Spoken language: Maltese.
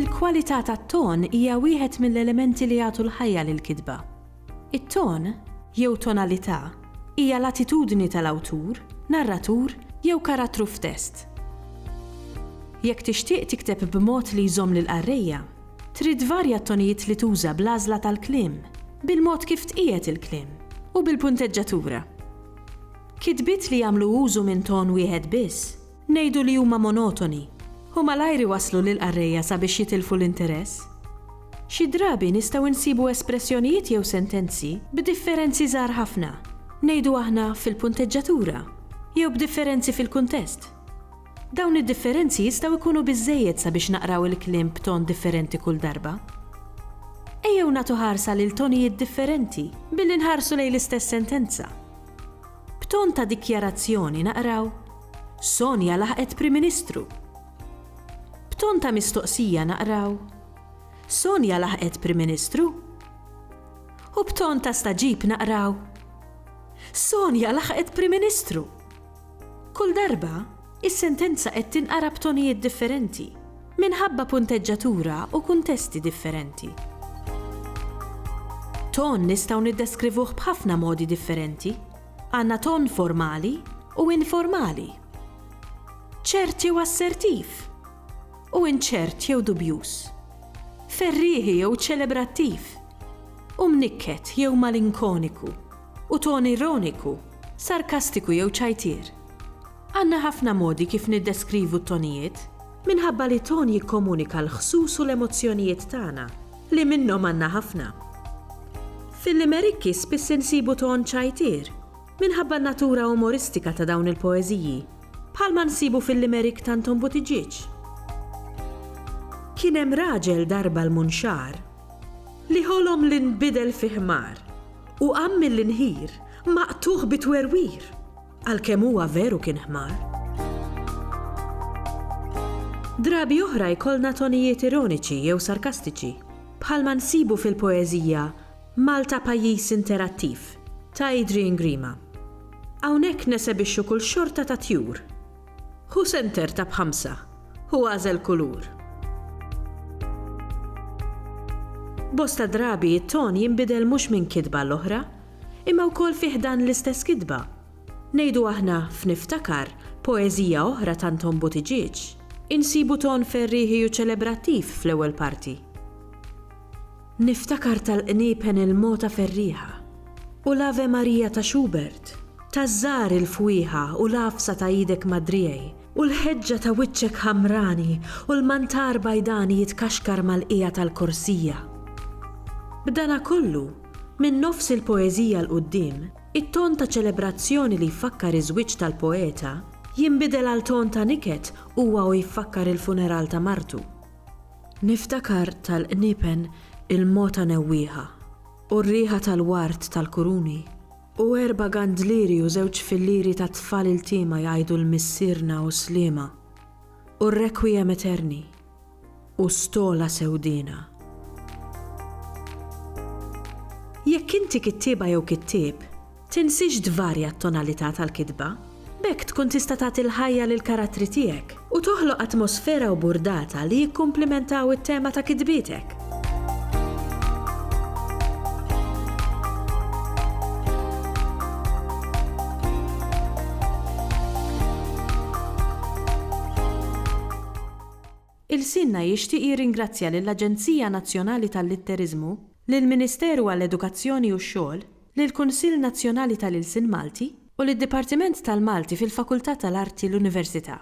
Il-kwalità tat-ton hija wieħed mill-elementi li jagħtu l-ħajja lill-kitba. It-ton, jew tonalità, hija l-attitudni tal-awtur, narratur jew karattru f'test. Jekk tixtieq tikteb b'mod li jżomm lill-qarrejja, trid varja t-tonijiet li tuża bl-għażla tal-kliem, bil-mod kif tqiegħed il-kliem u bil-punteġġatura. Kitbiet li jagħmlu użu minn ton wieħed biss ngħidu li huma monotoni u malajr waslu lill-qarrejja sabiex jitilfu l-interess. Xi drabi nistgħu nsibu espressjonijiet jew sentenzi b'differenzi żgħar ħafna, ngħidu aħna fil-punteġġatura jew b'differenzi fil-kuntest. Dawn id-differenzi jistgħu jkunu biżżejjed sabiex naqraw il-kliem b'ton differenti kull darba. Ejjew nagħtu ħarsa lil tonijiet differenti billi nħarsu lejn l-istess sentenza. B'ton ta' dikjarazzjoni naqraw Sonja laħqet Prim Ministru. B'ton ta' mistoqsija naqraw Sonja laħqet Prim Ministru. U b'ton ta' staġib naqraw Sonja laħqet Prim Ministru. Kull darba, is-sentenza qed tinqara b'tonijiet differenti minħabba punteġġatura u kuntesti differenti. Ton nistgħu niddeskrivuh b'ħafna modi differenti. Għandna ton formali u informali. ċert jew assertiv u inċert jew dubjuż. Ferrieħi jew ċelebrattiv. U mnikket jew malinkoniku. U ton ironiku, sarkastiku jew ċajtier. Għandna ħafna modi kif niddeskrivu t-tonijiet minħabba li ton jikkomunika l-ħsus u l-emozzjonijiet tagħna li minnhom għandna ħafna. Fil-Limerikki spiss insibu ton ċajtier minħabba n-natura umoristika ta' dawn il-poeżiji bħalma nsibu fil-Limerik ta' Anton Buttigieg. Kien hemm raġel darba l-munxar li ħolom li nbidel fi ħmar u qamm mill-inħir maqtuħ bitwerwir għalkemm huwa veru kien ħmar. Drabi oħra jkollna tonijiet ironiċi jew sarkastiċi bħalma nsibu fil-poeżija Malta pajjiż interattiv ta' Adrian Grima. Hawnhekk nesebixxu kull xorta ta' tjur. Hu senter ta' b'ħamsa, hu għażel kulur. Bosta drabi it-ton jinbidel mhux minn kitba l-oħra, imma wkoll fih dan l-istess kitba. Ngħidu aħna f'niftakar poeżija oħra ta' Anton Buttigieg, insibu ton ferrieħi u ċelebrattiv fl-ewwel parti. Niftakar tal-qniepen il-mota ferrieħa u l-Ave Marija ta' Schubert, taż-żgħar il-fwieħa u l-għafsa ta' idek madrijej u l-ħeġġa ta' wiċċek ħamrani u l-mantar bajdani jitkaxkar mal-qija tal-korsija. B'dana kollu, minn nofs il-poeżija l-qudiem, it-ton ta' ċelebrazzjoni li jfakkar iż-żwieġ tal-poeta jinbidel għal ton ta' niket huwa u jfakkar il-funeral ta' martu. Niftakar tal-qniepen il-mota newwieħa u r-riħa tal-wart tal-kuruni u 4 gandlieri u 2 filliri ta' tfal il-tiema jgħidu l-missierna u sliema u r-rekwiem eterni u stola sewdina. Jekk inti kittieba jew kittieb, tinsix tvarja t-tonalità tal-kitba, b'hekk tkun tista' tagħti l-ħajja lill-karattri tiegħek u toħloq atmosfera u burdata li jikkumplimentaw it-tema ta' kitbietek. Il-Sinna jixtieq jirringrazzja lill-Aġenzija Nazzjonali tal-Litteriżmu, lill-Ministeru għall-Edukazzjoni u x-Xogħol, lill-Kunsill Nazzjonali tal-Ilsien Malti u lid-Dipartiment tal-Malti fil-Fakultà tal-Arti l-Università.